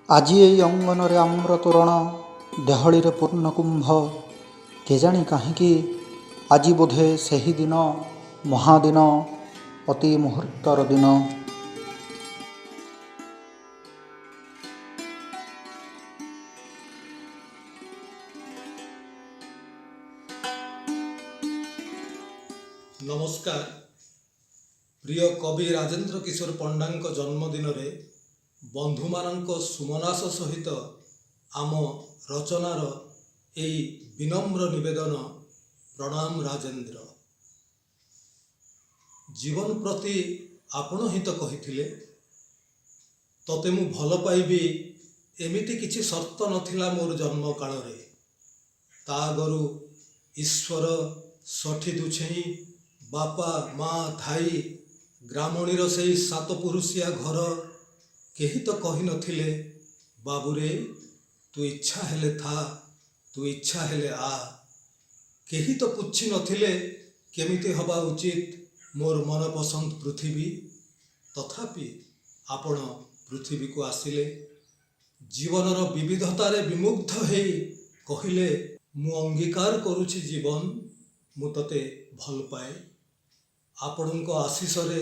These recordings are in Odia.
ଆଜି ଏଇ ଅଙ୍ଗନରେ ଆମ୍ର ତୋରଣ, ଦେହଳିରେ ପୂର୍ଣ୍ଣକୁମ୍ଭ। କେଜାଣି କାହିଁକି ଆଜି ବୋଧେ ସେହି ଦିନ, ମହାଦିନ, ଅତି ମୁହୂର୍ତ୍ତର ଦିନ। नमस्कार। प्रिय कवि राजेन्द्र किशोर पंडा जन्मदिन बंधु मानक सुमनाश सहित आम रचनार एई विनम्र निवेदन। प्रणाम राजेन्द्र। जीवन प्रति आपण ही तो कही तते मु भल पाइबी एमिति किछि शर्त नथिला मोर जन्म काल रे। ता आगरु ईश्वर सठी दुछेई बापा माँ थाई ग्रामणीर से सात पुरुषिया घर केही तो कही नथिले बाबूरे तू इच्छा हेले था, तू इच्छा हेले आ। केही तो पुछि नथिले केमिति हवा उचित मोर मन पसंद पृथ्वी। तथापि आपण पृथ्वी को आसिले जीवनर विविधतारे विमुग्ध हेई कहिले मु अंगीकार करुछि जीवन मु तते भल पाए। आपणक आशीषरे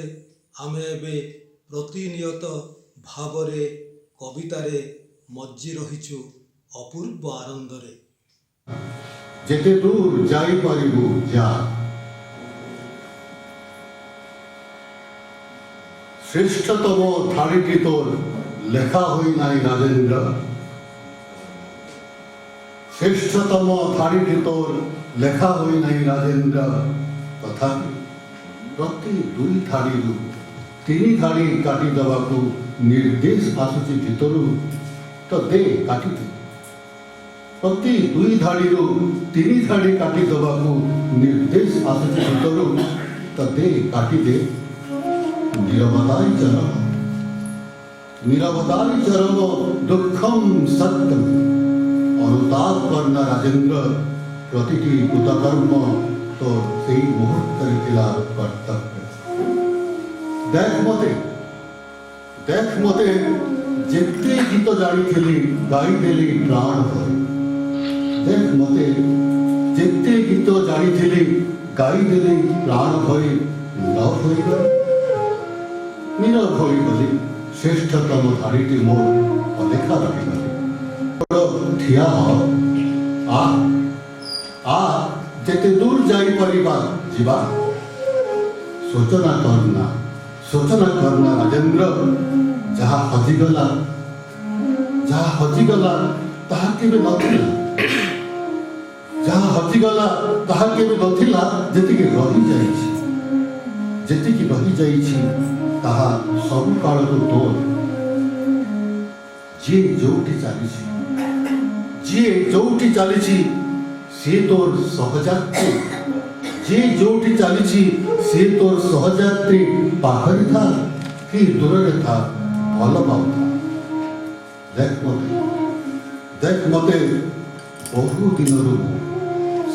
आमे एबे प्रतिनियत भावरे कवितारे मज्जी रहिछु अपूर्व आनंदरे। जेते दूर जाई परिबु जा, श्रेष्ठतम थालीटी तोर लेखा होई नाई राजेन्द्र। श्रेष्ठतम थालीटी तोर लेखा होई नाई राजेन्द्र। तथापि प्रति दुई थाली तीन थाली काटी देवाकू निर्देश आसुची भितरु तो दे काटी दे। प्रति दुई थाली तीन थाली काटी देवाकू निर्देश आसुची भितरु तो दे काटी दे। नीरवताई चरम, नीरवताई चरम दुखम सत्यम अनुताप करना राजेन्द्र। प्रतिटी कृतकर्म तो सही मुहूर्त कर्तव्य। देख मते जेते गीत जानी गाई देली प्राण भर। देख मते जेते गीत जानी गाई देली प्राण भरी न होई नीरव होई गली। श्रेष्ठतम धारीटी मोर अलेखा रही ठिया हो आ आ जेते दूर जाई परिबा जीवा। सूचना करना राजेन्द्र। जहाँ हजिगला ताहा केबे नथिला। जहाँ हजिगला ताहा केबे नथिला। जेतिके रही जाइछि, जेतिके रही जाइछि ताहा सब काल को तोर। जे जोठी चालिछि से तोर सहयात्री। जे जोठी चालिछि से तोर सहयात्री। पाखरे था कि दूर था भल पाउथा। देख मते बहु दिन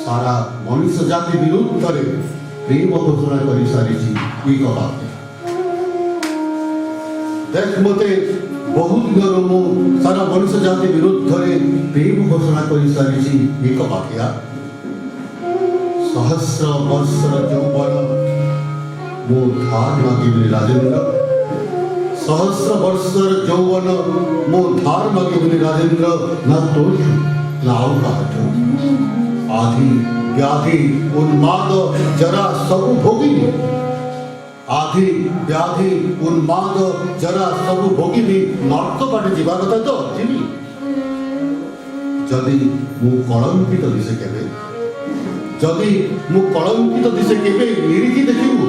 सारा मनीष जाति विरुद्ध प्रेम घोषणा कर सारी। देख मते बहुत दिन सारा मनुष्य जाति विरुद्ध प्रेम घोषणा कर सारी। एक वाक्या सहस्र वर्षर यौवन मो धार मागिबी राजेन्द्र। सहस्र वर्षर यौवन मो धार मागिबी राजेन्द्र। न तोष न आउ काठ आधि व्याधि उन्माद जरा सब भोगिनी। आधि व्याधि उन्माद जरा सब भोगिनी। नर्क बाटे जीवा कथा तो जीवी। जदि मु कलंकित दिशे केबे, जदि मु कलंकित दिशे केबे निरीखी देखिबु।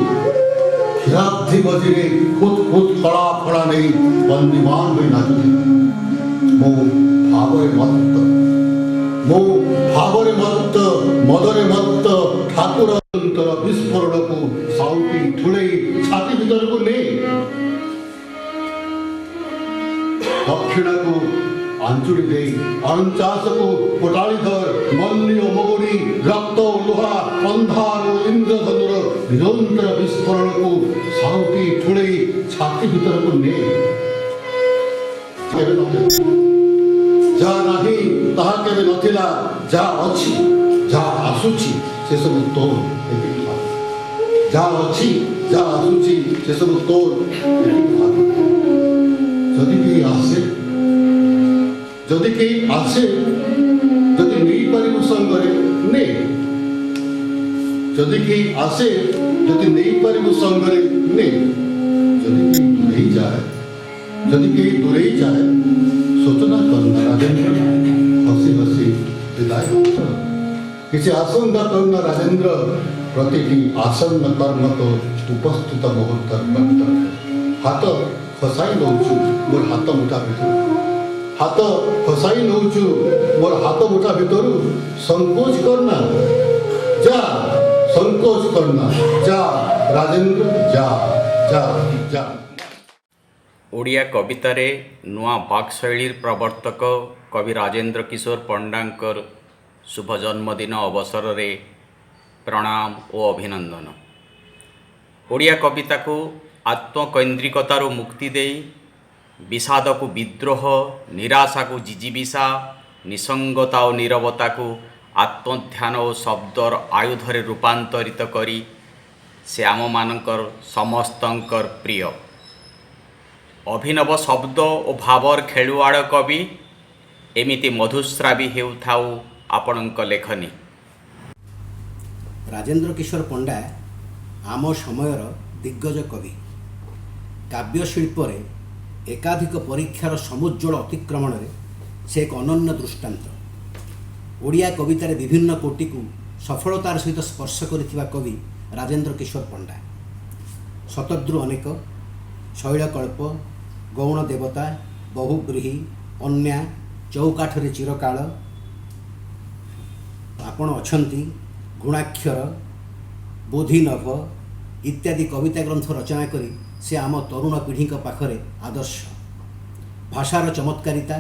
क्षीराब्धि बजिरे खुद कला फड़ा नहीं बंदीमान होई नाचुथि। मो भावरे मत्त मदरे मत्त ठाकुर विस्फोरण को साउटी ठुले छाती भीतर को ले। दक्षिण को आंचुड़ी दे अणचाश को कोटाली धर। मल्ली और मोगरी रक्त लुहा अंधार और इंद्रधनुर निरंतर विस्फोरण को साउटी ठुले छाती भीतर को ले। ଯାହା ନାହିଁ ତାହା କେବେ ନଥିଲା, ଯାହା ଅଛି ଯାହା ଆସୁଛି ସେସବୁ ତୋର ଏତିକି ଭାବ। ଯାହା ଅଛି ଯାହା ଆସୁଛି ସେସବୁ ତୋର ଏତିକି ଭାବ। ଯଦି କେହି ଆସେ ଯଦି ନେଇପାରିବୁ ସଙ୍ଗରେ ନେ। ଯଦି କେହି ଆସେ ଯଦି ନେଇପାରିବୁ ସଙ୍ଗରେ ନେ। ଯଦି କେହି ଦୂରେଇ ଯାଏ ସୂଚନା କରନା ରାଜେନ୍ଦ୍ର, ହସି ହସି ବିଦାୟ। କିଛି ଆଶଙ୍କା କରନା ରାଜେନ୍ଦ୍ର, ପ୍ରତିଟି ଆସନ୍ନ କର୍ମ ତ ଉପସ୍ଥିତ ମୁହୂର୍ତ୍ତ। ହାତ ଖସାଇ ନେଉଛୁ ମୋର ହାତ ମୁଠା ଭିତରୁ, ହାତ ଖସାଇ ନେଉଛୁ ମୋର ହାତ ମୁଠା ଭିତରୁ। ସଂକୋଚ କରନା ଯା, ସଂକୋଚ କରନା ଯା ରାଜେନ୍ଦ୍ର, ଯା ଯା ଯା। ଓଡ଼ିଆ କବିତାରେ ନୂଆ ବାକ୍ଶୈଳୀର ପ୍ରବର୍ତ୍ତକ କବି ରାଜେନ୍ଦ୍ର କିଶୋର ପଣ୍ଡାଙ୍କର ଶୁଭ ଜନ୍ମଦିନ ଅବସରରେ ପ୍ରଣାମ ଓ ଅଭିନନ୍ଦନ। ଓଡ଼ିଆ କବିତାକୁ ଆତ୍ମକୈନ୍ଦ୍ରିକତାରୁ ମୁକ୍ତି ଦେଇ ବିଷାଦକୁ ବିଦ୍ରୋହ, ନିରାଶାକୁ ଜିଜିବିଷା, ନିସଙ୍ଗତା ଓ ନୀରବତାକୁ ଆତ୍ମଧ୍ୟାନ ଓ ଶବ୍ଦର ଆୟୁଧରେ ରୂପାନ୍ତରିତ କରି ସେ ଆମମାନଙ୍କର ସମସ୍ତଙ୍କର ପ୍ରିୟ। ଅଭିନବ ଶବ୍ଦ ଓ ଭାବର ଖେଳୁଆଡ଼ କବି, ଏମିତି ମଧୁଶ୍ରାବୀ ହେଉଥାଉ ଆପଣଙ୍କ ଲେଖନୀ। ରାଜେନ୍ଦ୍ର କିଶୋର ପଣ୍ଡା ଆମ ସମୟର ଦିଗ୍ଗଜ କବି। କାବ୍ୟଶିଳ୍ପରେ ଏକାଧିକ ପରୀକ୍ଷାର ସମୁଜ୍ଜ୍ୱଳ ଅତିକ୍ରମଣରେ ସେ ଏକ ଅନନ୍ୟ ଦୃଷ୍ଟାନ୍ତ। ଓଡ଼ିଆ କବିତାରେ ବିଭିନ୍ନ କୋଟିକୁ ସଫଳତାର ସହିତ ସ୍ପର୍ଶ କରିଥିବା କବି ରାଜେନ୍ଦ୍ର କିଶୋର ପଣ୍ଡା। ଶତଦ୍ରୁ ଅନେକ, ଶୈଳକଳ୍ପ, ଗୌଣ ଦେବତା, ବହୁବ୍ରୀହି, ଅନ୍ୟା, ଚଉକାଠରେ ଚିରକାଳ, ଆପଣ ଅଛନ୍ତି, ଗୁଣାକ୍ଷର, ବୋଧିନଭ ଇତ୍ୟାଦି କବିତା ଗ୍ରନ୍ଥ ରଚନା କରି ସେ ଆମ ତରୁଣ ପିଢ଼ିଙ୍କ ପାଖରେ ଆଦର୍ଶ। ଭାଷାର ଚମତ୍କାରିତା,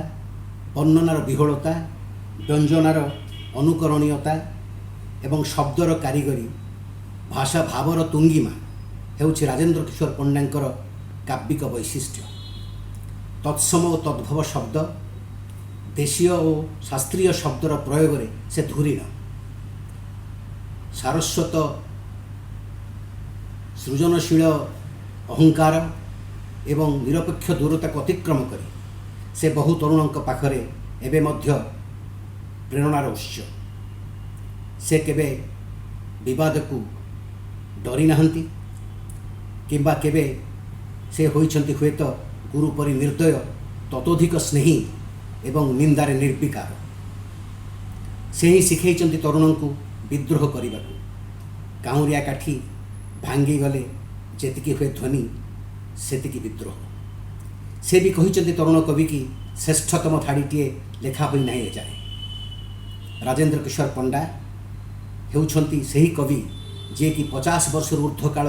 ବର୍ଣ୍ଣନାର ବିହଳତା, ବ୍ୟଞ୍ଜନାର ଅନୁକରଣୀୟତା ଏବଂ ଶବ୍ଦର କାରିଗରୀ, ଭାଷା ଭାବର ତୁଙ୍ଗିମା ହେଉଛି ରାଜେନ୍ଦ୍ର କିଶୋର ପଣ୍ଡାଙ୍କର କାବ୍ୟିକ ବୈଶିଷ୍ଟ୍ୟ। ତତ୍ସମ ଓ ତଦ୍ଭବ ଶବ୍ଦ, ଦେଶୀୟ ଓ ଶାସ୍ତ୍ରୀୟ ଶବ୍ଦର ପ୍ରୟୋଗରେ ସେ ଧୁରୀଣ। ସାରସ୍ୱତ ସୃଜନଶୀଳ ଅହଙ୍କାର ଏବଂ ନିରପେକ୍ଷ ଦୂରତାକୁ ଅତିକ୍ରମ କରି ସେ ବହୁ ତରୁଣଙ୍କ ପାଖରେ ଏବେ ମଧ୍ୟ ପ୍ରେରଣାର ଉତ୍ସ। ସେ କେବେ ବିବାଦକୁ ଡରି ନାହାନ୍ତି କିମ୍ବା କେବେ ସେ ହୋଇଛନ୍ତି ହୁଏତ ଗୁରୁ ପରି ନିର୍ଦ୍ଦୟ, ତତୋଧିକ ସ୍ନେହୀ ଏବଂ ନିନ୍ଦାରେ ନିର୍ବିକାର। ସେ ହିଁ ଶିଖେଇଛନ୍ତି ତରୁଣଙ୍କୁ ବିଦ୍ରୋହ କରିବାକୁ। କାଉଁରିଆ କାଠି ଭାଙ୍ଗିଗଲେ ଯେତିକି ହୁଏ ଧ୍ୱନି, ସେତିକି ବିଦ୍ରୋହ। ସେ ବି କହିଛନ୍ତି ତରୁଣ କବି କି ଶ୍ରେଷ୍ଠତମ ଧାଡ଼ିଟିଏ ଲେଖା ହୋଇନାହିଁ ଏଯାଏ। ରାଜେନ୍ଦ୍ର କିଶୋର ପଣ୍ଡା ହେଉଛନ୍ତି ସେହି କବି ଯିଏକି 50 ବର୍ଷରୁ ଉର୍ଦ୍ଧ୍ୱ କାଳ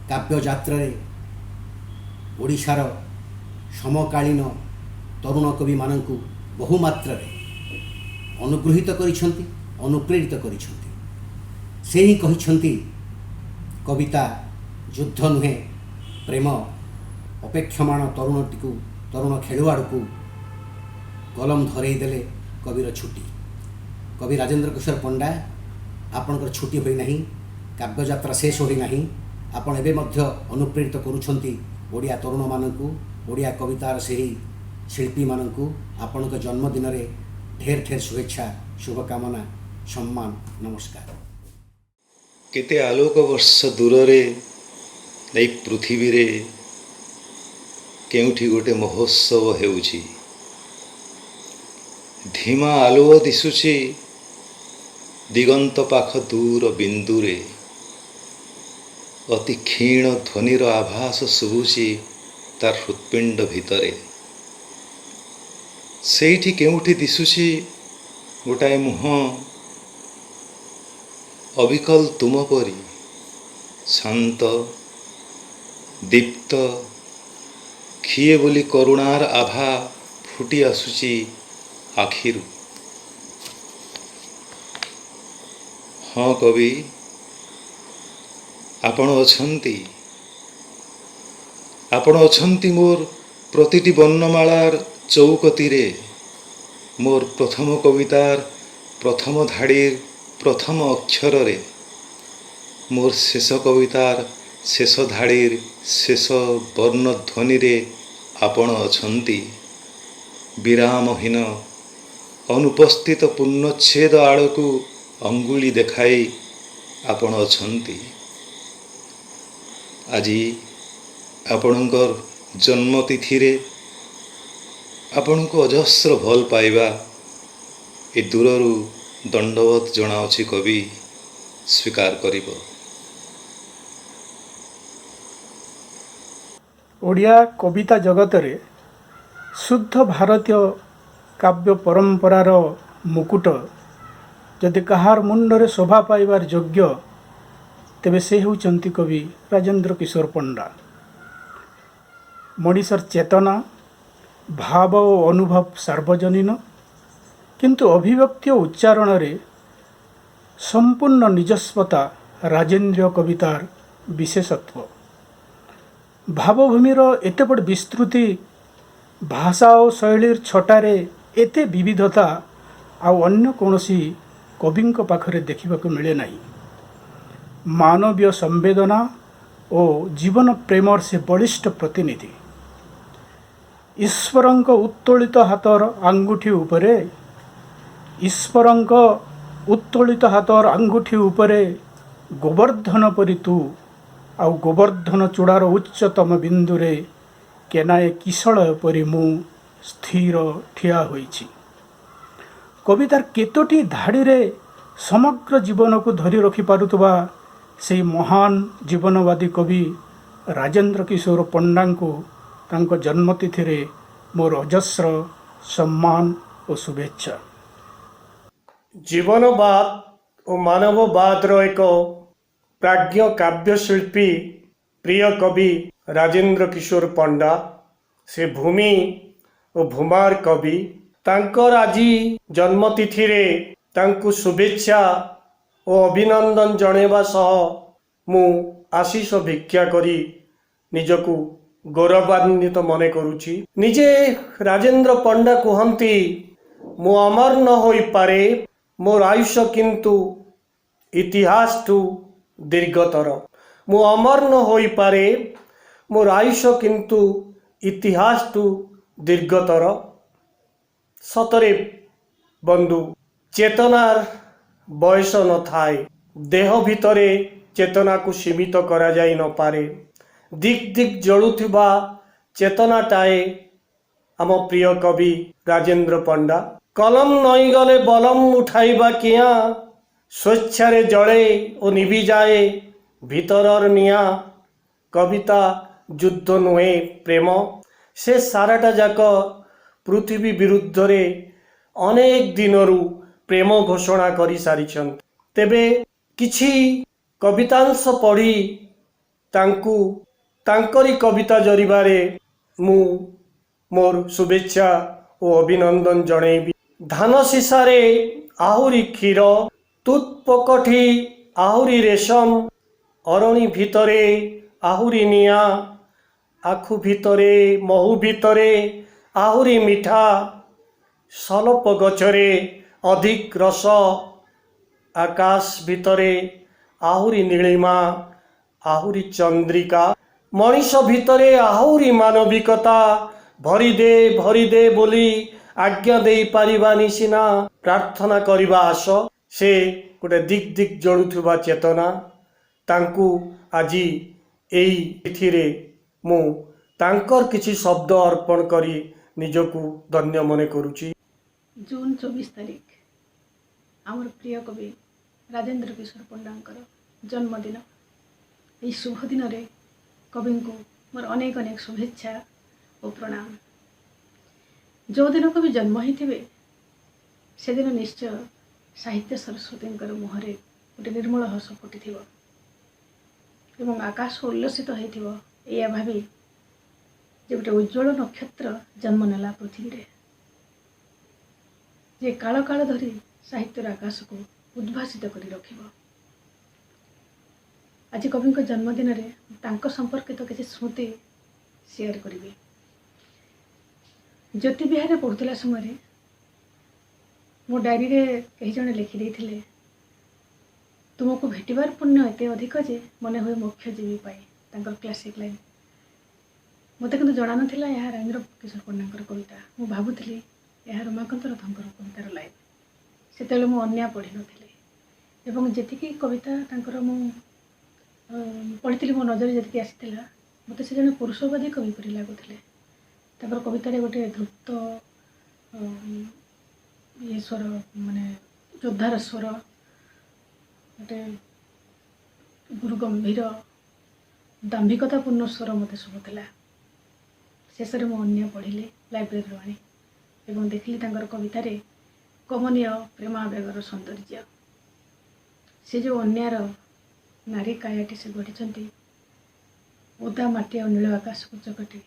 କାବ୍ୟଯାତ୍ରାରେ ଓଡ଼ିଶାର ସମକାଳୀନ ତରୁଣ କବିମାନଙ୍କୁ ବହୁମାତ୍ରାରେ ଅନୁଗୃହୀତ କରିଛନ୍ତି, ଅନୁପ୍ରେରିତ କରିଛନ୍ତି। ସେ ହିଁ କହିଛନ୍ତି, କବିତା ଯୁଦ୍ଧ ନୁହେଁ, ପ୍ରେମ। ଅପେକ୍ଷମାଣ ତରୁଣ ଖେଳୁଆଡ଼କୁ କଲମ ଧରେଇ ଦେଲେ କବିର ଛୁଟି। କବି ରାଜେନ୍ଦ୍ର କିଶୋର ପଣ୍ଡା, ଆପଣଙ୍କର ଛୁଟି ହୋଇନାହିଁ, କାବ୍ୟଯାତ୍ରା ଶେଷ ହୋଇନାହିଁ। ଆପଣ ଏବେ ମଧ୍ୟ ଅନୁପ୍ରେରିତ କରୁଛନ୍ତି ଓଡ଼ିଆ ତରୁଣମାନଙ୍କୁ, ଓଡ଼ିଆ କବିତାର ସେହି ଶିଳ୍ପୀମାନଙ୍କୁ। ଆପଣଙ୍କ ଜନ୍ମଦିନରେ ଢେର ଢେର ଶୁଭେଚ୍ଛା, ଶୁଭକାମନା, ସମ୍ମାନ, ନମସ୍କାର। କେତେ ଆଲୋକ ବର୍ଷ ଦୂରରେ ଏଇ ପୃଥିବୀରେ କେଉଁଠି ଗୋଟେ ମହୋତ୍ସବ ହେଉଛି। ଧୀମା ଆଲୁଅ ଦିଶୁଛି ଦିଗନ୍ତ ପାଖ ଦୂର ବିନ୍ଦୁରେ। ଅତି କ୍ଷୀଣ ଧ୍ୱନିର ଆଭାସ ଶୁଭୁଛି ତାର ହୃତ୍ପିଣ୍ଡ ଭିତରେ। ସେଇଠି କେଉଁଠି ଦିଶୁଛି ଗୋଟାଏ ମୁହଁ, ଅବିକଲ ତୁମ ପରି ଶାନ୍ତ, ଦୀପ୍ତ। କିଏ ବୋଲି କରୁଣାର ଆଭା ଫୁଟି ଆସୁଛି ଆଖିରୁ। ହଁ କବି, ଆପଣ ଅଛନ୍ତି ମୋର ପ୍ରତିଟି ବର୍ଣ୍ଣମାଳାର ଚୌକତିରେ। मोर प्रथम कवितार प्रथम धाड़ीर प्रथम अक्षर मोर शेष कवितार शेष धाड़ीर शेष वर्ण ध्वनि रे आपण अछंती। विरामहीन अनुपस्थित पूर्णच्छेद आड़कू अंगुली देखाई आपण अछंती। आज आपणकर जन्मतिथि रे आपण को अजस्र भल पाइबा ए दूररू दंडवत जनाओछि कवि स्वीकार करिब। ओडिया कविता जगत रे शुद्ध भारतीय काव्य परंपरार मुकुट जदि कहार मुंडरे शोभा पाइबार योग्य तेबे से होउचंती कवि राजेंद्र किशोर पंडा। मनीषर चेतना भाव और अनुभव सार्वजनीन किंतु अभिव्यक्ति और उच्चारण रे संपूर्ण निजस्वता राजेंद्र कवितार विशेषत्व। भावभूमिर एते बड़ विस्तृति भाषा और शैलीर छटारे एते विविधता आउ अन्य कौनसी कविंक पाखरे देखिबाकु मिले नाही। मानवीय संवेदना और जीवन प्रेमर से बलिष्ठ प्रतिनिधि। ईश्वरंक उत्तोलित हातर आंगुठी उपरे गोवर्धन परि तू आउ गोवर्धन चूड़ार उच्चतम बिंदुरे केनाए किशलय परि मु स्थिर ठिया होइछि। कवितार केतोटी धाड़ी रे समग्र जीवन को धरी रखि पारुतबा से महान जीवनवादी कवि राजेंद्र किशोर पंडा को तांको जन्मतिथि रे मोर अजस्र सम्मान और शुभेच्छा। जीवनवाद और मानववाद एक प्राज्ञ काव्यशिल्पी प्रिय कवि राजेंद्र किशोर पंडा से भूमि और भूमार कवि तांकर आज जन्मतिथि रे तांकु शुभेच्छा और अभिनंदन जणेबा सह मु आशीष भिक्षा करी निजकु गौरवान्वित मने करुछि। निजे राजेंद्र पंडा कहती मु अमर न होई पारे मोर आयुष्य किंतु इतिहास ठू दीर्घतर। मु अमर न होई पारे मोर आयुष्य किंतु इतिहास ठू दीर्घतर। सतरे बंधु चेतनार बयस न थाए देह भितरे चेतना को सीमित करा जाई न पारे। दिक दिक जलुथिबा चेतनाटाए आम प्रिय कवि राजेंद्र पंडा। कलम नई गले बलम उठाइबा किया स्वेच्छारे जले और निभि जाए भीतरर निया। कविता युद्ध नुहे प्रेम से साराटा जाक पृथ्वी विरुद्ध रे अनेक दिनरू प्रेम घोषणा करी सारिछंत। तेबे किछि कवितांश पढ़ी तांकु तांकरी कविता जरिबारे मु मोर शुभेच्छा और अभिनंदन जणेबी। धान सीसारे आहुरी क्षीर तुत्पकठी आहुरी रेशम अरणी भितरे आहुरी निया आखु भितरे महु भितरे आहुरी मिठा सलप गछरे अधिक रस आकाश भितरे आहुरी नीलिमा आहुरी चंद्रिका मनीष भितरे आहुरी मानविकता भरी दे बोली आज्ञा दे पारिबानी सिना प्रार्थना करिबा आस। से गोटे दिक दिक जलुथुबा चेतना तांकु आजी एई तिथिरे मु तांकर किछि शब्द अर्पण करी निजकु धन्य मने करुछि। जून 24 तारिख आमर प्रिय कवि राजेंद्र किशोर पंडांकर जन्मदिन। यही शुभ दिन रे कवि को मोर अनेक अनेक शुभेच्छा और प्रणाम। जो दिन कवि जन्म होइथिबे से दिन निश्चय साहित्य सरस्वती मुहरे गोटे निर्मल हस फुटिथिबो एवं आकाश उल्लसित होइथिबो एया भाबी जे गोटे उज्ज्वल नक्षत्र जन्म नेला पृथ्वी रे जे काल काल धरी साहित्यर आकाश को उद्भासित करी रखिबो। आज कवि जन्मदिन रे तांको संपर्कित किसी स्मृति शेयर करी। ज्योति विहार पढ़ुला समय मो डायरी रे कहीं जड़े लिखिदे तुमको भेटबार पुण्य एत अधिक जे मन हुए मोक्षजीवी पाए तांकर क्लासिक लाइन मत कि जना नाला यह राजेंद्र किशोर पंडा कविता मु भावुली यह रमाकांत रथंकर कवितार लाइन से मु अन्या पढ़ी नी जी कविता मु पढ़ी मो नजर जी आसाला मत से जन पुरुषवादी कवि परी लगुले कवितार गोटे द्रुत ये स्वर माने योद्धार स्वर गोटे गुरु गंभीर दाम्भिकतापूर्ण स्वर मत शुभुला शेष में अन्य पढ़िले लाइब्रेरी आनी एवं देखिली कवितार कमनीय प्रेमावेगर सौंदर्य से जो अन्यार नारी कायाटी से गढ़ी ओदा माटी और नील आकाश को चकटी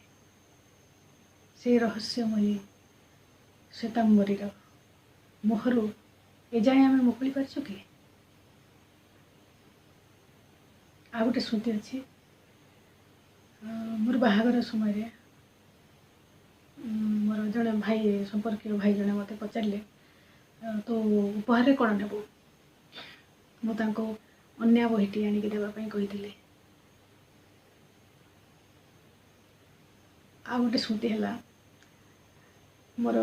से रहस्यमयी श्वेतांबरीर मोहरु एजाए आम मुकुली पार्छु कि आ गोटे स्मृति अच्छी मोर बाहागर समय मोर जड़े भाई संपर्क भाई जड़े मत पचारे तो उपहार कौन नेबू मुझे अन्या बहीटी आनिक देवाई कही आ गोटे स्मृति है मोर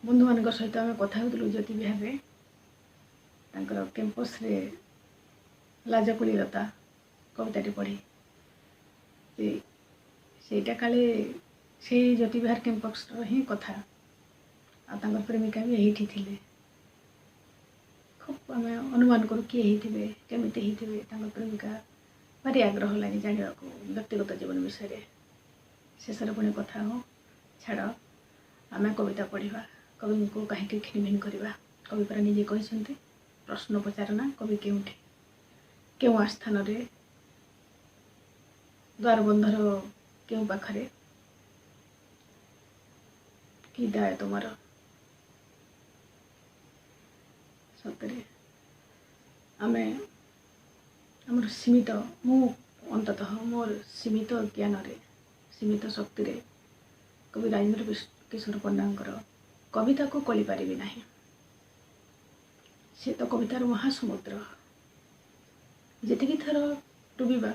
बंधु मान सहित आम कथा होलु ज्योति बिहार कैंपस रे लाजकुलीलता कविताटी पढ़ी सेटा काले से ज्योति बिहार कैंपस ही कथा आ प्रेमिका भी यही थे खूब आम अनुमान करूँ किए केमिति प्रेमिका भारी आग्रह लगे जाना व्यक्तिगत जीवन विषय शेष पुणी कथा हो छाड़ आम कविता पढ़ा कवि को कहीं खिनभिन करवा कवि पर निजे कहते प्रश्न पचारना कवि केउठी क्यों आस्थान द्वारबंधर क्यों पाखरे कि दाय तुमार सतरे आमे आमर सीमित मु अंततः मोर सीमित ज्ञान रे सीमित शक्ति रे कवि राजेंद्र किशोर पंडांकर कविता को कली पारिबी नाही से तो कवितार महासमुद्र जेतिकी थर डुबा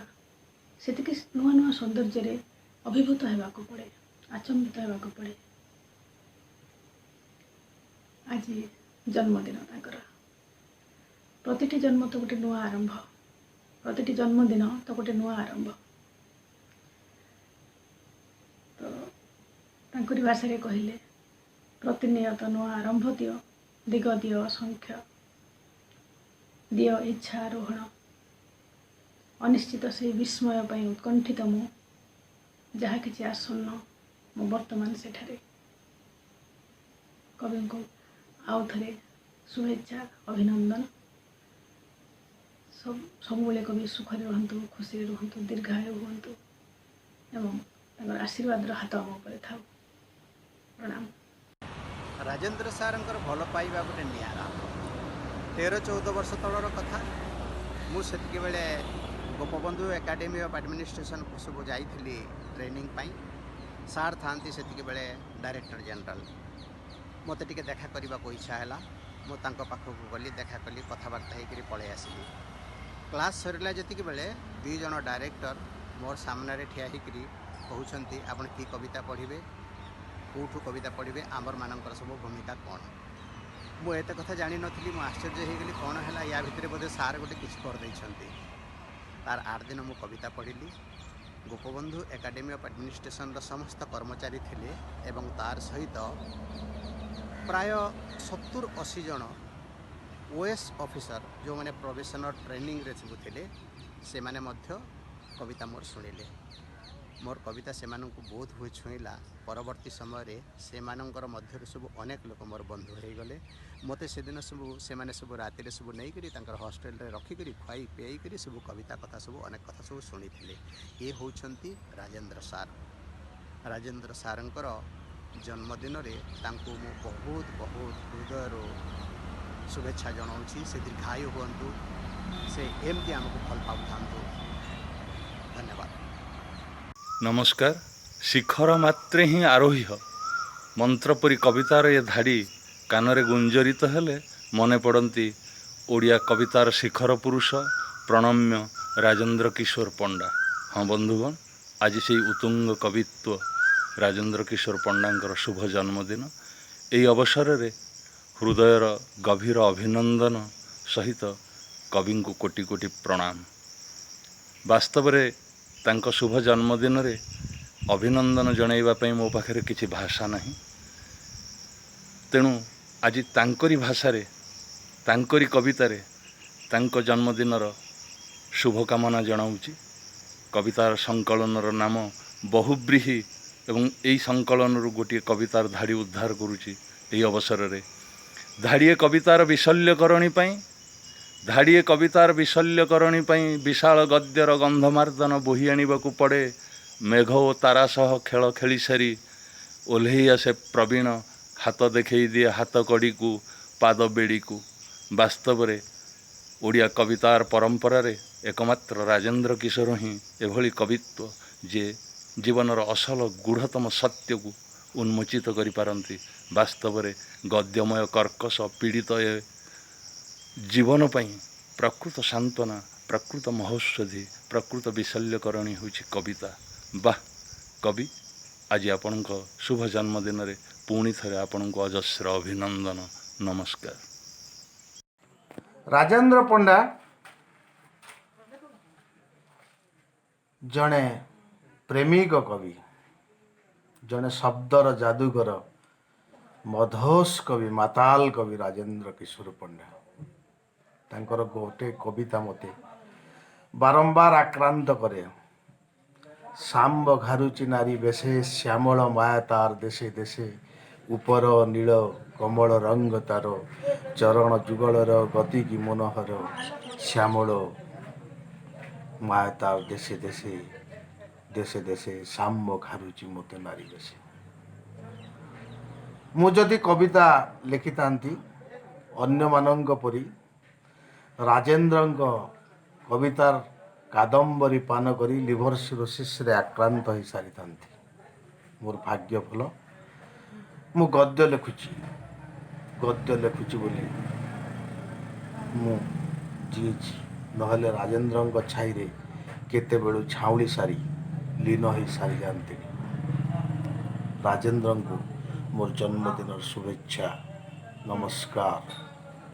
सेतिकी नुआ नुआ सौंदर्य रे अभिभूत होगाक पड़े आचंबित होगाक पड़े आज जन्मदिन तांकर प्रतिटी जन्म तो गोटे नुआ आरंभ प्रतिटी जन्मदिन तो गोटे नुआ आरंभ तो तांकरी भाषा रे कहले प्रतिनियत नुआ आरंभ दियो दिग दियो असंख्य दियो इच्छा आरोहण अनिश्चित से विस्मय पाई उत्कंठित मु जहाँ कि आसन्न मु वर्तमान सेठारे कवि को आउ थे शुभेच्छा अभिनंदन सब कवि सुखरे रुहतु खुशी रुहतु दीर्घायु हुंतु एवं आशीर्वाद हाथ आम उपर था प्रणाम। राजेंद्र सार भल पाइबा गोटे निरा 13-14 वर्ष तलर कथा मुझे बेले गोपबंधु एकाडेमी ऑफ एडमिनिस्ट्रेशन सब जाइली ट्रेनिंग पाई सार थांती से बेले डायरेक्टर जनरल मत टे देखा करने को इच्छा है मुझे पाखक गली देखा कली कथबार्ता होकर पलि आसली क्लास सरला जी बेले 2 जन डायरेक्टर मोर सामने ठिया कहते आपन कि कविता पढ़े कौटू कविता पढ़े आमर मानकर सब भूमिका कौन मुझे कथा जानी नी मुझे आश्चर्य हो गली कौन है या भितर बोधे सार गोटे किसी करदे तार 8 दिन मु कविता पढ़ी गोपबंधु एकाडेमी ऑफ एडमिनिस्ट्रेशन समस्त कर्मचारी थिले एवं तार सहित प्राय 70-80 जन ओएस ऑफिसर जो मैंने प्रोबेशनर ट्रेनिंग रे सब थिले से माने मध्य कविता मोर सुनिले मोर कविता से बहुत हुए छुईला परवर्ती समय से मध्य सब अनेक लोक मोर बंधु हो गले मत से दिन सब से माने सब राति सब नहीं करी हॉस्टेल रे रखिक खुआई पियाई करी सब कविता कथा सब अनेक कथा सब शुणी ये होउछंती राजेंद्र सारंकर जन्मदिन रे तांको मु बहुत बहुत हृदय शुभेच्छा जनाऊँगी से दीर्घायु हुंतु से एमती आमको भल पाऊँ धन्यवाद। नमस्कार। शिखर मात्रे ही आरोह्य मंत्रपुरी कवितार ये धाड़ी କାନରେ ଗୁଞ୍ଜରିତ ହେଲେ ମନେ ପଡ଼ନ୍ତି ଓଡ଼ିଆ କବିତାର ଶିଖର ପୁରୁଷ ପ୍ରଣମ୍ୟ ରାଜେନ୍ଦ୍ର କିଶୋର ପଣ୍ଡା। ହଁ ବନ୍ଧୁଗଣ, ଆଜି ସେଇ ଉତ୍ତୁଙ୍ଗ କବିତ୍ୱ ରାଜେନ୍ଦ୍ର କିଶୋର ପଣ୍ଡାଙ୍କର ଶୁଭ ଜନ୍ମଦିନ। ଏହି ଅବସରରେ ହୃଦୟର ଗଭୀର ଅଭିନନ୍ଦନ ସହିତ କବିଙ୍କୁ କୋଟି କୋଟି ପ୍ରଣାମ। ବାସ୍ତବରେ ତାଙ୍କ ଶୁଭ ଜନ୍ମଦିନରେ ଅଭିନନ୍ଦନ ଜଣାଇବା ପାଇଁ ମୋ ପାଖରେ କିଛି ଭାଷା ନାହିଁ। ତେଣୁ ଆଜି ତାଙ୍କରି ଭାଷାରେ ତାଙ୍କରି କବିତାରେ ତାଙ୍କ ଜନ୍ମଦିନର ଶୁଭକାମନା ଜଣାଉଛି। କବିତାର ସଂକଳନର ନାମ ବହୁବ୍ରୀହି ଏବଂ ଏହି ସଂକଳନରୁ ଗୋଟିଏ କବିତାର ଧାଡ଼ି ଉଦ୍ଧାର କରୁଛି ଏହି ଅବସରରେ। ଧାଡ଼ିଏ କବିତାର ବିଶଲ୍ୟକରଣୀ ପାଇଁ, ଧାଡ଼ିଏ କବିତାର ବିଶଲ୍ୟକରଣୀ ପାଇଁ ବିଶାଳ ଗଦ୍ୟର ଗନ୍ଧମାର୍ଦ୍ଦନ ବୋହି ଆଣିବାକୁ ପଡ଼େ। ମେଘ ଓ ତାରା ସହ ଖେଳ ଖେଳି ସାରି ଓହ୍ଲେଇ ଆସେ ପ୍ରବୀଣ, ହାତ ଦେଖେଇ ଦିଏ ହାତ କଡ଼ିକୁ ପାଦ ବେଡ଼ିକୁ। ବାସ୍ତବରେ ଓଡ଼ିଆ କବିତାର ପରମ୍ପରାରେ ଏକମାତ୍ର ରାଜେନ୍ଦ୍ର କିଶୋର ହିଁ ଏଭଳି କବିତ୍ୱ ଯେ ଜୀବନର ଅସଲ ଗୂଢ଼ତମ ସତ୍ୟକୁ ଉନ୍ମୋଚିତ କରିପାରନ୍ତି। ବାସ୍ତବରେ ଗଦ୍ୟମୟ କର୍କଶ ପୀଡ଼ିତ ଏ ଜୀବନ ପାଇଁ ପ୍ରକୃତ ସାନ୍ତ୍ୱନା, ପ୍ରକୃତ ମହୌଷଧି, ପ୍ରକୃତ ବିଶଲ୍ୟକରଣୀ ହେଉଛି କବିତା। ବାଃ କବି, ଆଜି ଆପଣଙ୍କ ଶୁଭ ଜନ୍ମଦିନରେ ପୁଣି ଥରେ ଆପଣଙ୍କୁ ଅଜସ୍ର ଅଭିନନ୍ଦନ, ନମସ୍କାର। ରାଜେନ୍ଦ୍ର ପଣ୍ଡା ଜଣେ ପ୍ରେମିକ କବି, ଜଣେ ଶବ୍ଦର ଯାଦୁକର, ମଧୋସ୍ କବି, ମାତାଲ କବି ରାଜେନ୍ଦ୍ର କିଶୋର ପଣ୍ଡା। ତାଙ୍କର ଗୋଟେ କବିତା ମୋତେ ବାରମ୍ବାର ଆକ୍ରାନ୍ତ କରେ। ଶାମ୍ବ ଘାରୁଚି ନାରୀ ବେଶେ, ଶ୍ୟାମଳ ମାୟା ତାର ଦେଶେ ଦେଶେ, ଉପର ନୀଳ କମଳ ରଙ୍ଗ ତାର, ଚରଣ ଯୁଗଳର ଗତି କି ମନୋହର, ଶ୍ୟାମଳ ମାୟା ତାର ଦେଶେ ଦେଶେ ଦେଶେ ଦେଶେ, ଶାମ୍ବ ଘାରୁଚି ମୋତେ ନାରୀ ବେଶେ। ମୁଁ ଯଦି କବିତା ଲେଖିଥାନ୍ତି ଅନ୍ୟମାନଙ୍କ ପରି ରାଜେନ୍ଦ୍ରଙ୍କ କବିତାର କାଦମ୍ବରୀ ପାନ କରି ଲିଭର ସିରୋସିସ୍ରେ ଆକ୍ରାନ୍ତ ହୋଇସାରିଥାନ୍ତି। ମୋର ଭାଗ୍ୟ ଭଲ, ମୁଁ ଗଦ୍ୟ ଲେଖୁଛି ବୋଲି ମୁଁ ଜିଇଛି, ନହେଲେ ରାଜେନ୍ଦ୍ରଙ୍କ ଛାଇରେ କେତେବେଳୁ ଝାଉଁଳି ସାରି ଲୀନ ହୋଇ ସାରିଯାଆନ୍ତିଣି। ରାଜେନ୍ଦ୍ରଙ୍କୁ ମୋର ଜନ୍ମଦିନର ଶୁଭେଚ୍ଛା, ନମସ୍କାର।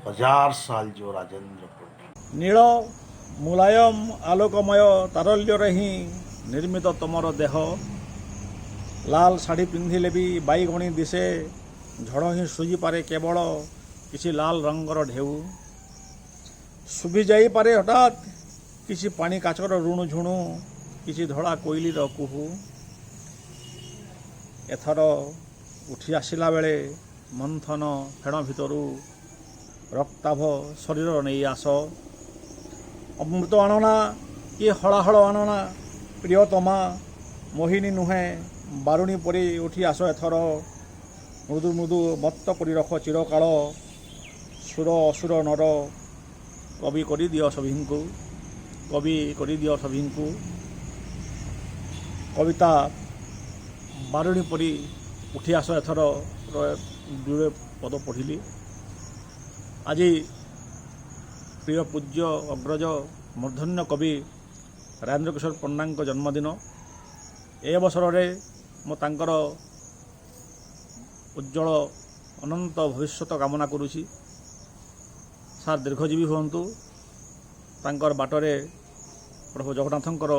ହଜାର ସାଲ ଜୋ ରାଜେନ୍ଦ୍ର ପଣ୍ଡା। ନୀଳ ମୁଲାୟମ ଆଲୋକମୟ ତାରଲ୍ୟରେ ହିଁ ନିର୍ମିତ ତମର ଦେହ, ଲାଲ ଶାଢ଼ୀ ପିନ୍ଧିଲେ ବି ବାଇଗଣୀ ଦିଶେ, ଝଡ଼ ହିଁ ସୁଜିପାରେ କେବଳ କିଛି ଲାଲ ରଙ୍ଗର ଢେଉ, ଶୁଭି ଯାଇପାରେ ହଠାତ୍ କିଛି ପାଣି କାଚର ରୁଣୁ ଝୁଣୁ, କିଛି ଧଳା କୋଇଲିର କୁହୁ। ଏଥର ଉଠି ଆସିଲା ବେଳେ ମନ୍ଥନ ଫେଣ ଭିତରୁ ରକ୍ତାଭ ଶରୀର ନେଇ ଆସ, ଅମୃତ ଆଣନା କି ହଳାହଳ ଆଣନା, ପ୍ରିୟତମା ମୋହିନୀ ନୁହେଁ ବାରୁଣୀ ପରି ଉଠି ଆସ ଏଥର, ମୃଦୁ ମୃଦୁ ମତ୍ତ କରି ରଖ ଚିରକାଳ, ସୁର ଅସୁର ନର, କବି କରିଦିଅ ସଭିଙ୍କୁ, କବି କରିଦିଅ ସଭିଙ୍କୁ। କବିତା ବାରୁଣୀ ପରି ଉଠି ଆସ ଏଥର ଯୋଡ଼େ ପଦ ପଢ଼ିଲି। ଆଜି ପ୍ରିୟ ପୂଜ୍ୟ ଅଗ୍ରଜ ମୂର୍ଦ୍ଧନ୍ୟ କବି ରାଜେନ୍ଦ୍ର କିଶୋର ପଣ୍ଡାଙ୍କ ଜନ୍ମଦିନ। ଏ ଅବସରରେ ମୁଁ ତାଙ୍କର ଉଜ୍ଜଳ ଅନନ୍ତ ଭବିଷ୍ୟତ କାମନା କରୁଛି। ସାର୍ ଦୀର୍ଘଜୀବୀ ହୁଅନ୍ତୁ, ତାଙ୍କର ବାଟରେ ପ୍ରଭୁ ଜଗନ୍ନାଥଙ୍କର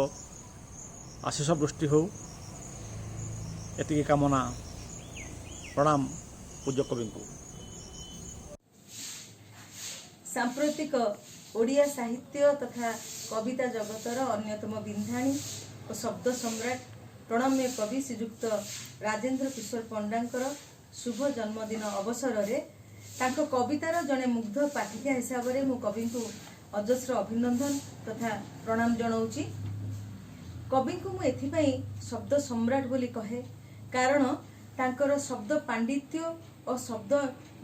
ଆଶିଷ ବୃଷ୍ଟି ହେଉ, ଏତିକି କାମନା। ପ୍ରଣାମ ପୂଜ୍ୟ କବିଙ୍କୁ। ସାମ୍ପ୍ରତିକ ଓଡ଼ିଆ ସାହିତ୍ୟ ତଥା କବିତା ଜଗତର ଅନ୍ୟତମ ବିନ୍ଧାଣୀ ଓ ଶବ୍ଦ ସମ୍ରାଟ ପ୍ରଣମ୍ୟ କବି ଶ୍ରୀଯୁକ୍ତ ରାଜେନ୍ଦ୍ର କିଶୋର ପଣ୍ଡାଙ୍କର ଶୁଭ ଜନ୍ମଦିନ ଅବସରରେ ତାଙ୍କ କବିତାର ଜଣେ ମୁଗ୍ଧ ପାଠିକା ହିସାବରେ ମୁଁ କବିଙ୍କୁ ଅଜସ୍ର ଅଭିନନ୍ଦନ ତଥା ପ୍ରଣାମ ଜଣାଉଛି। କବିଙ୍କୁ ମୁଁ ଏଥିପାଇଁ ଶବ୍ଦ ସମ୍ରାଟ ବୋଲି କହେ, କାରଣ ତାଙ୍କର ଶବ୍ଦ ପାଣ୍ଡିତ୍ୟ ଓ ଶବ୍ଦ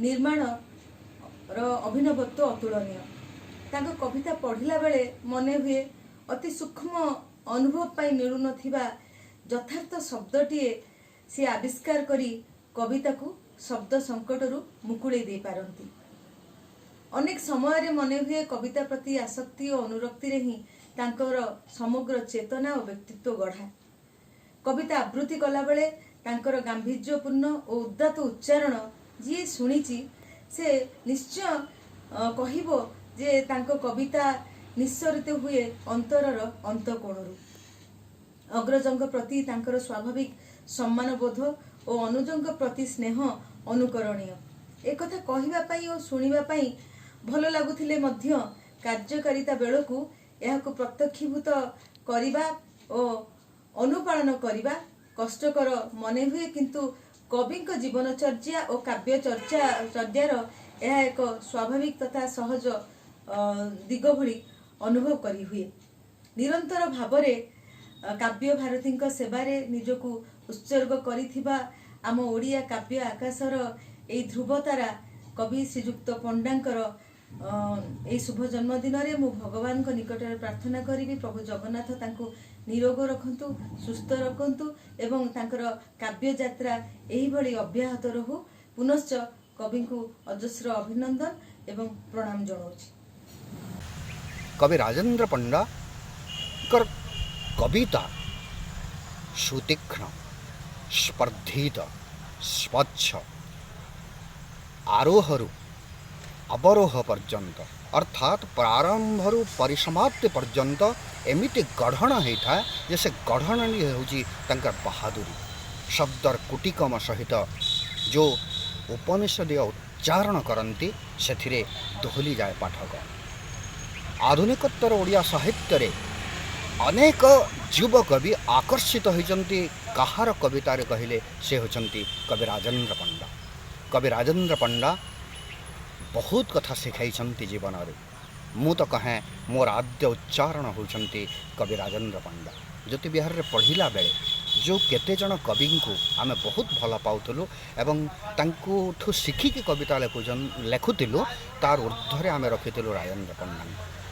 ନିର୍ମାଣର ଅଭିନବତ୍ୱ ଅତୁଳନୀୟ। ତାଙ୍କ କବିତା ପଢ଼ିଲା ବେଳେ ମନେ ହୁଏ ଅତି ସୂକ୍ଷ୍ମ ଅନୁଭବ ପାଇଁ ମିଳୁନଥିବା ଯଥାର୍ଥ ଶବ୍ଦଟିଏ ସିଏ ଆବିଷ୍କାର କରି କବିତାକୁ ଶବ୍ଦ ସଙ୍କଟରୁ ମୁକୁଳେଇ ଦେଇପାରନ୍ତି। ଅନେକ ସମୟରେ ମନେ ହୁଏ କବିତା ପ୍ରତି ଆସକ୍ତି ଓ ଅନୁରକ୍ତିରେ ହିଁ ତାଙ୍କର ସମଗ୍ର ଚେତନା ଓ ବ୍ୟକ୍ତିତ୍ୱ ଗଢ଼ା। କବିତା ଆବୃତ୍ତି କଲାବେଳେ ତାଙ୍କର ଗାମ୍ଭୀର୍ଯ୍ୟପୂର୍ଣ୍ଣ ଓ ଉଦାତ୍ତ ଉଚ୍ଚାରଣ ଯିଏ ଶୁଣିଛି ସେ ନିଶ୍ଚୟ କହିବ ଯେ ତାଙ୍କ କବିତା ନିଃସରିତ ହୁଏ ଅନ୍ତରର ଅନ୍ତଃକୋଣରୁ। ଅଗ୍ରଜଙ୍କ ପ୍ରତି ତାଙ୍କର ସ୍ୱାଭାବିକ ସମ୍ମାନବୋଧ ଓ ଅନୁଜଙ୍କ ପ୍ରତି ସ୍ନେହ ଅନୁକରଣୀୟ। ଏକଥା କହିବା ପାଇଁ ଓ ଶୁଣିବା ପାଇଁ ଭଲ ଲାଗୁଥିଲେ ମଧ୍ୟ କାର୍ଯ୍ୟକାରିତା ବେଳକୁ ଏହାକୁ ପ୍ରତ୍ୟକ୍ଷୀଭୂତ କରିବା ଓ ଅନୁପାଳନ କରିବା କଷ୍ଟକର ମନେ ହୁଏ। କିନ୍ତୁ କବିଙ୍କ ଜୀବନଚର୍ଯ୍ୟା ଓ କାବ୍ୟ ଚର୍ଯ୍ୟାର ଏହା ଏକ ସ୍ୱାଭାବିକ ତଥା ସହଜ ଦିଗ ଭଳି ଅନୁଭବ କରି ହୁଏ। ନିରନ୍ତର ଭାବରେ କାବ୍ୟ ଭାରତୀଙ୍କ ସେବାରେ ନିଜକୁ ଉତ୍ସର୍ଗ କରିଥିବା ଆମ ଓଡ଼ିଆ କାବ୍ୟ ଆକାଶର ଏହି ଧ୍ରୁବତାରା କବି ଶ୍ରୀଯୁକ୍ତ ପଣ୍ଡାଙ୍କର ଏହି ଶୁଭ ଜନ୍ମଦିନରେ ମୁଁ ଭଗବାନଙ୍କ ନିକଟରେ ପ୍ରାର୍ଥନା କରିବି ପ୍ରଭୁ ଜଗନ୍ନାଥ ତାଙ୍କୁ ନିରୋଗ ରଖନ୍ତୁ, ସୁସ୍ଥ ରଖନ୍ତୁ ଏବଂ ତାଙ୍କର କାବ୍ୟ ଯାତ୍ରା ଏହିଭଳି ଅବ୍ୟାହତ ରହୁ। ପୁନଶ୍ଚ କବିଙ୍କୁ ଅଜସ୍ର ଅଭିନନ୍ଦନ ଏବଂ ପ୍ରଣାମ ଜଣାଉଛି। कवि राजेंद्र पंडा कविता सुतीक्ष्ण, स्पर्धित, स्वच्छ, आरोहरु अवरोह पर्यंत अर्थात प्रारंभरु परिसमाप्ति पर्यंत एमिति गढ़ण होता है जैसे गढ़ण हूँ तंकर बहादुरी। शब्दर कुटिकम सहित जो उपनिषदीय उच्चारण करती से दोहली जाए पाठक। आधुनिकोत्तर ओडिया साहित्य रे अनेक युव कवि आकर्षित होती कहार कवितार कहले से होचंती कवि राजेंद्र पंडा। कवि राजेंद्र पंडा बहुत कथा शिखाई जीवन में। मु तो कहे मोर आद्य उच्चारण होचंती कवि राजेंद्र पंडा। ज्योति विहार रे पढ़िला बेले जो केते जन कवि को आमे बहुत भल पाउथलु एवं तांकुठु शिखिकी कविता लेखुतिलु तार ऊर्ध्वरे आमे रखितिलु राजेंद्र पंडा।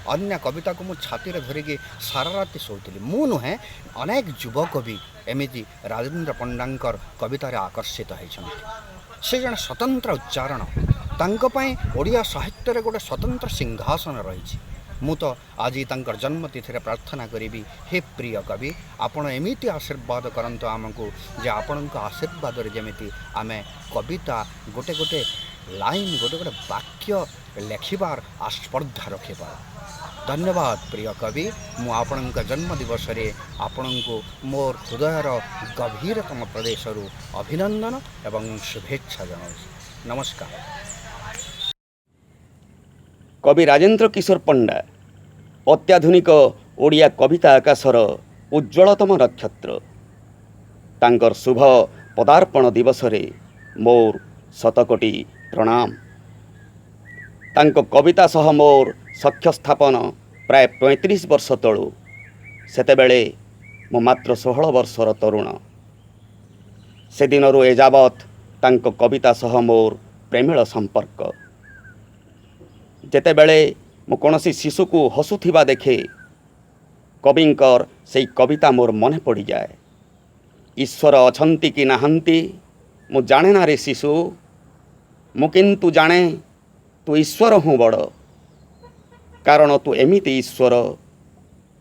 अन्य कविता को मु छाती रे धरिकी सारा राति शोथली। मु नुहे अनेक युव कवि एमिति राजेंद्र पंडांकर कवितार आकर्षित होइछन्ति। से जन स्वतंत्र उच्चारण तांको पई ओडिया साहित्य रे गोटे स्वतंत्र सिंहासन रही। मु तो आज तांकर जन्मतिथि रे प्रार्थना करी हे प्रिय कवि आपण एमिति आशीर्वाद करंतु आमको जे आपणको आशीर्वाद रे जेमिति आमे कविता गोटे गोटे लाइन गोटे गोटे वाक्य लेखिबार आस्पर्धा रखिबा। धन्यवाद प्रिय कवि। मु आपणक जन्म दिवस रे आपणको मोर हृदयर गभीरतम प्रदेशरू अभिनंदन एवं शुभेच्छा जनाऊँ। नमस्कार। कवि राजेंद्र किशोर पंडा अत्याधुनिक ओडिया कविता आकाशर उज्ज्वलतम नक्षत्र। तांकर शुभ पदार्पण दिवस रे मोर शतकोटी प्रणाम। तांको कविता सह मोर सख्य स्थापन प्राय 35 वर्ष तलू। सेतेबेले मो मात्र 16 वर्षर तरुण। से दिनरू एजावत तांको कविता सह मोर प्रेमिल संपर्क। जेतेबेले मो कोनोसी शिशु को हसुथिबा देखे कविंकर से कविता मोर मने पड़ी जाए। ईश्वर अछंती कि नाहंती मु जाने ना रे शिशु, मु किंतु जाने तू ईश्वर हूँ बड़। कारण तू एमिति ईश्वर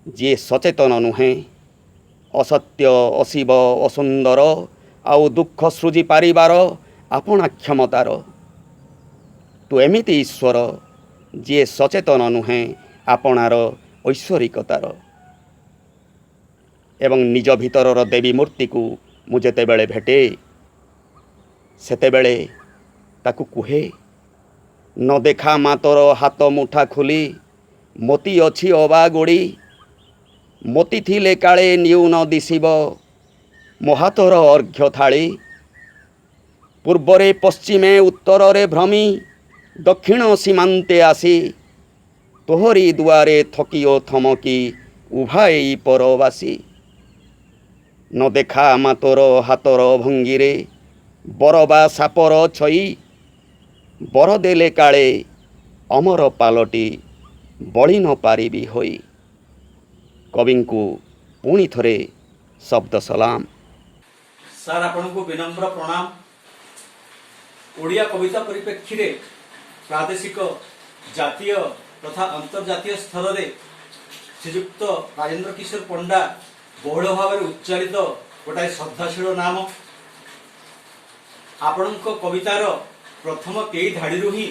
जी सचेतन नुहे, असत्य अशिव असुंदर आउ दुख सृजी पारिबार आपणा क्षमतार। तू एमिति ईश्वर जी सचेतन नुहे आपणार ऐश्वरिकतार। एवं निज भितरर देवी मूर्ति को मु जेतेबेले भेटे सेतेबेले ताकू कुहे न देखा मातर हाथ मुठा खोली मोती अछि अबा गोड़ी। मोती थिले काले निउ न दिशिब मो हाथर अर्घ्य थाली। पूर्वरे पश्चिमे उत्तररे भ्रमी दक्षिण सीमांते आसी। तोहरी दुआरे थकिओ थमकी उभाई परवासी। न देखा मातर हातर भंगीरे बरबा सापर छई। बर देले काले अमर पालटी बड़ी न पारिबी होई। कवि को पुणी थरे शब्द सलाम। सर आपन को विनम्र प्रणाम। ଓଡ଼ିଆ କବିତା ପରିପ୍ରେକ୍ଷୀରେ ପ୍ରାଦେଶିକ ଜାତୀୟ ତଥା ଅନ୍ତର୍ଜାତୀୟ ସ୍ତରରେ ଶ୍ରୀଯୁକ୍ତ ରାଜେନ୍ଦ୍ର କିଶୋର ପଣ୍ଡା ବହୁଳ ଭାବରେ ଉଚ୍ଚାରିତ ଗୋଟାଏ ଶ୍ରଦ୍ଧାଶୀଳ ନାମ। ଆପଣଙ୍କ କବିତାର ପ୍ରଥମ କେଇ ଧାଡ଼ିରୁ ହିଁ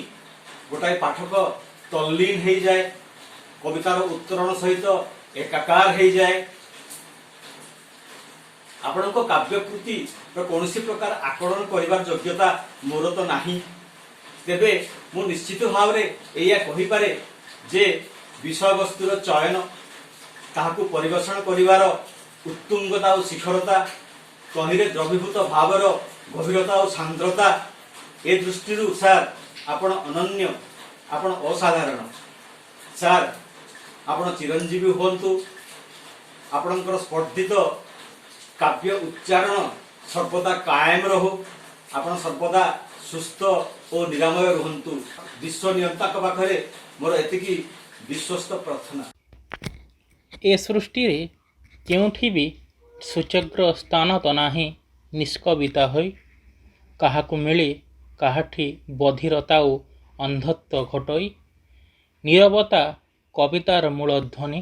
ଗୋଟାଏ ପାଠକ ତଲ୍ଲୀନ ହେଇଯାଏ, କବିତାର ଉତ୍ତରଣ ସହିତ ଏକାକାର ହେଇଯାଏ। ଆପଣଙ୍କ କାବ୍ୟକୃତିର କୌଣସି ପ୍ରକାର ଆକଳନ କରିବାର ଯୋଗ୍ୟତା ମୋର ତ ନାହିଁ, ତେବେ ମୁଁ ନିଶ୍ଚିତ ଭାବରେ ଏଇଆ କହିପାରେ ଯେ ବିଷୟବସ୍ତୁର ଚୟନ, ତାହାକୁ ପରିବେଷଣ କରିବାର ଉତ୍ତୁଙ୍ଗତା ଓ ଶିଖରତା, ତହିଁରେ ଦ୍ରବୀଭୂତ ଭାବର ଗଭୀରତା ଓ ସାନ୍ଦ୍ରତା, ଏ ଦୃଷ୍ଟିରୁ ସାର୍ ଆପଣ ଅନନ୍ୟ, ଆପଣ ଅସାଧାରଣ। ସାର୍ ଆପଣ ଚିରଞ୍ଜୀବୀ ହୁଅନ୍ତୁ, ଆପଣଙ୍କର ସ୍ପର୍ଦ୍ଧିତ କାବ୍ୟ ଉଚ୍ଚାରଣ ସର୍ବଦା କାୟମ ରହୁ, ଆପଣ ସର୍ବଦା ସୁସ୍ଥ ଓ ନିରାମୟ ରୁହନ୍ତୁ। ବିଶ୍ୱ ନିୟନ୍ତାଙ୍କ ପାଖରେ ମୋର ଏତିକି ବିଶ୍ୱସ୍ତ ପ୍ରାର୍ଥନା। ଏ ସୃଷ୍ଟିରେ କେଉଁଠି ବି ସୂଚକ୍ର ସ୍ଥାନ ତ ନାହିଁ ନିଷ୍କବିତା ହୋଇ, କାହାକୁ ମିଳେ କାହାଠି ବଧିରତା ଓ ଅନ୍ଧତ୍ୱ ଘଟୋଇ। ନୀରବତା କବିତାର ମୂଳଧ୍ୱନି,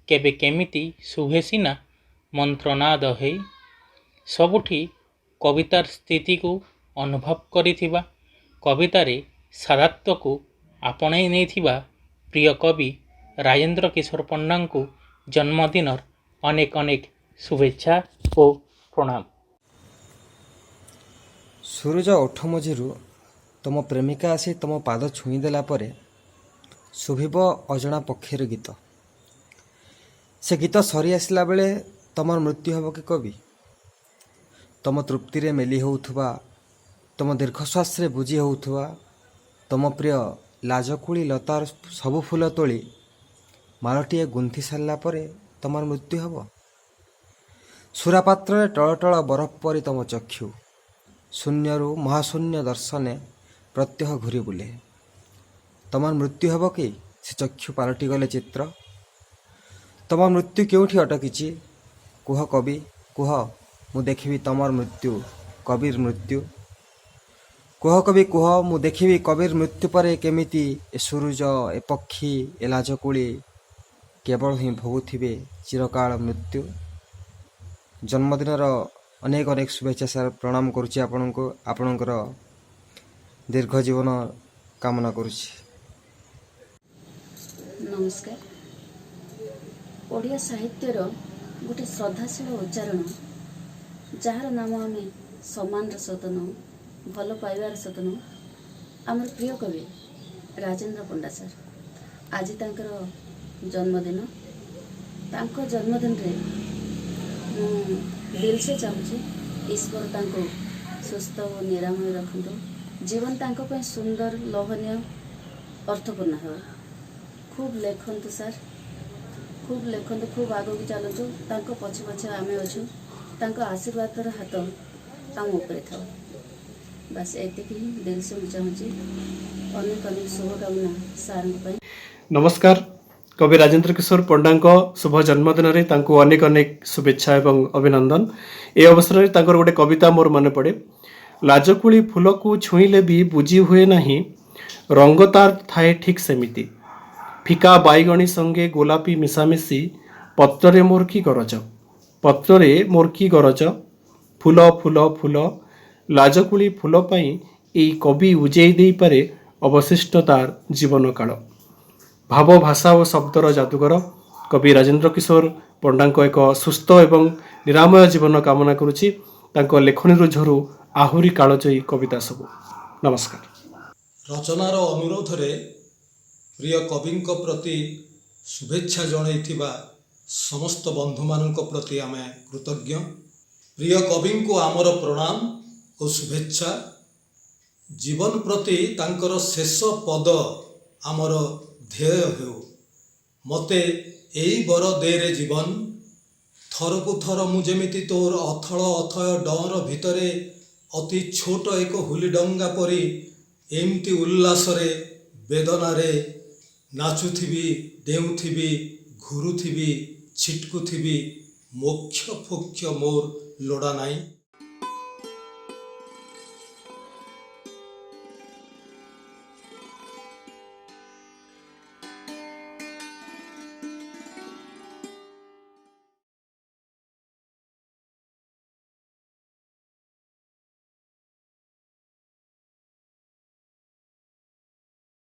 କେବେ କେମିତି ଶୁଭେ ସିନା ମନ୍ତ୍ରନାଦ ହେଇ। ସବୁଠି କବିତାର ସ୍ଥିତିକୁ ଅନୁଭବ କରିଥିବା, କବିତାରେ ସାଦାତ୍ୱକୁ ଆପଣେଇ ନେଇଥିବା ପ୍ରିୟ କବି ରାଜେନ୍ଦ୍ର କିଶୋର ପଣ୍ଡାଙ୍କୁ ଜନ୍ମଦିନର ଅନେକ ଅନେକ ଶୁଭେଚ୍ଛା ଓ ପ୍ରଣାମ। ସୂରଜ ଓଠ ମଝିରୁ ତମ ପ୍ରେମିକା ଆସି ତମ ପାଦ ଛୁଇଁ ଦେଲା ପରେ ଶୁଭିବ ଅଜଣା ପକ୍ଷୀର ଗୀତ। ସେ ଗୀତ ସରି ଆସିଲା ବେଳେ ତମର ମୃତ୍ୟୁ ହେବ କି କବି? ତମ ତୃପ୍ତିରେ ମେଲି ହେଉଥିବା, ତମ ଦୀର୍ଘଶ୍ୱାସରେ ବୁଝି ହେଉଥିବା, ତମ ପ୍ରିୟ ଲାଜକୁଳି ଲତାର ସବୁ ଫୁଲ ତୋଳି ମାଳଟିଏ ଗୁନ୍ଥି ସାରିଲା ପରେ ତମର ମୃତ୍ୟୁ ହେବ। ସୁରାପାତ୍ରରେ ଟଳଟଳ ବରଫ ପରି ତମ ଚକ୍ଷୁ, ଶୂନ୍ୟରୁ ମହାଶୂନ୍ୟ ଦର୍ଶନେ ପ୍ରତ୍ୟହ ଘୁରି ବୁଲେ। ତମର ମୃତ୍ୟୁ ହେବ କି ସେ ଚକ୍ଷୁ ପାଲଟି ଗଲେ ଚିତ୍ର? ତମ ମୃତ୍ୟୁ କେଉଁଠି ଅଟକିଛି କୁହ କବି, କୁହ, ମୁଁ ଦେଖିବି ତମର ମୃତ୍ୟୁ, କବିର ମୃତ୍ୟୁ। କୁହ କବି କୁହ, ମୁଁ ଦେଖିବି କବିର ମୃତ୍ୟୁ ପରେ କେମିତି ଏ ସୂରୁଜ, ଏ ପକ୍ଷୀ, ଏ ଲାଜକୁଳି କେବଳ ହିଁ ଭୋଗୁଥିବେ ଚିରକାଳ ମୃତ୍ୟୁ। ଜନ୍ମଦିନର ଅନେକ ଅନେକ ଶୁଭେଚ୍ଛା ସାର୍, ପ୍ରଣାମ କରୁଛି ଆପଣଙ୍କୁ, ଆପଣଙ୍କର ଦୀର୍ଘ ଜୀବନ କାମନା କରୁଛି। ନମସ୍କାର। ଓଡ଼ିଆ ସାହିତ୍ୟର ଗୋଟେ ଶ୍ରଦ୍ଧାଶୀଳ ଉଚ୍ଚାରଣ, ଯାହାର ନାମ ଆମେ ସମ୍ମାନର ସହିତ ନେଉ, ଭଲ ପାଇବାର ସହିତ ନେଉ, ଆମର ପ୍ରିୟ କବି ରାଜେନ୍ଦ୍ର ପଣ୍ଡା ସାର୍। ଆଜି ତାଙ୍କର ଜନ୍ମଦିନ। ତାଙ୍କ ଜନ୍ମଦିନରେ ମୁଁ ଦିଲସେ ଚାହୁଁଛି ଈଶ୍ୱର ତାଙ୍କୁ ସୁସ୍ଥ ଓ ନିରାମୟ ରଖନ୍ତୁ, ଜୀବନ ତାଙ୍କ ପାଇଁ ସୁନ୍ଦର, ଲୋଭନୀୟ, ଅର୍ଥପୂର୍ଣ୍ଣ ହେବ। ଖୁବ୍ ଲେଖନ୍ତୁ ସାର୍, ଖୁବ୍ ଲେଖନ୍ତୁ, ଖୁବ୍ ଆଗକୁ ଚାଲନ୍ତୁ। ତାଙ୍କ ପଛେ ପଛେ ଆମେ ଅଛୁ, ତାଙ୍କ ଆଶୀର୍ବାଦର ହାତ ଆମ ଉପରେ ଥାଉ। ବାସ୍ ଏତିକି ହିଁ ଦିଲସେ ମୁଁ ଚାହୁଁଛି। ଅନେକ ଅନେକ ଶୁଭକାମନା ସାର୍ଙ୍କ ପାଇଁ। ନମସ୍କାର। କବି ରାଜେନ୍ଦ୍ର କିଶୋର ପଣ୍ଡାଙ୍କ ଶୁଭ ଜନ୍ମଦିନରେ ତାଙ୍କୁ ଅନେକ ଅନେକ ଶୁଭେଚ୍ଛା ଏବଂ ଅଭିନନ୍ଦନ। ଏ ଅବସରରେ ତାଙ୍କର ଗୋଟେ କବିତା ମୋର ମନେ ପଡ଼େ। ଲାଜକୁଳି ଫୁଲକୁ ଛୁଇଁଲେ ବି ବୁଝି ହୁଏ ନାହିଁ, ରଙ୍ଗ ତାର ଥାଏ ଠିକ୍ ସେମିତି। ଫିକା ବାଇଗଣୀ ସଙ୍ଗେ ଗୋଲାପୀ ମିଶାମିଶି, ପତ୍ରରେ ମୋର କି ଗରଜ, ପତ୍ରରେ ମୋର କି ଗରଜ, ଫୁଲ ଫୁଲ ଫୁଲ। ଲାଜକୁଳି ଫୁଲ ପାଇଁ ଏଇ କବି ଉଜେଇ ଦେଇପାରେ ଅବଶିଷ୍ଟ ତାର ଜୀବନ କାଳ। ଭାବ, ଭାଷା ଓ ଶବ୍ଦର ଯାଦୁକର କବି ରାଜେନ୍ଦ୍ର କିଶୋର ପଣ୍ଡାଙ୍କ ଏକ ସୁସ୍ଥ ଏବଂ ନିରାମୟ ଜୀବନ କାମନା କରୁଛି। ତାଙ୍କ ଲେଖନୀରୁ ଝରୁ ଆହୁରି କାଳଜୟୀ କବିତା ସବୁ। ନମସ୍କାର। ରଚନାର ଅନୁରୋଧରେ ପ୍ରିୟ କବିଙ୍କ ପ୍ରତି ଶୁଭେଚ୍ଛା ଜଣାଇଥିବା ସମସ୍ତ ବନ୍ଧୁମାନଙ୍କ ପ୍ରତି ଆମେ କୃତଜ୍ଞ। ପ୍ରିୟ କବିଙ୍କୁ ଆମର ପ୍ରଣାମ ଓ ଶୁଭେଚ୍ଛା। ଜୀବନ ପ୍ରତି ତାଙ୍କର ଶେଷ ପଦ ଆମର ଧ୍ୟେୟ ହେଉ। ମୋତେ ଏଇ ବର ଦେରେ ଜୀବନ, ଥରକୁ ଥର ମୁଁ ଯେମିତି ତୋର ଅଥଳ ଅଥୟ ଡଅଁର ଭିତରେ ଅତି ଛୋଟ ଏକ ହୁଲି ଡଙ୍ଗା ପରି ଏମିତି ଉଲ୍ଲାସରେ ବେଦନାରେ ନାଚୁଥିବି, ଡେଉଁଥିବି, ଘୁରୁଥିବି, ଛିଟକୁଥିବି। ମୋକ୍ଷ ଫୋକ୍ଷ ମୋର ଲୋଡ଼ା ନାହିଁ।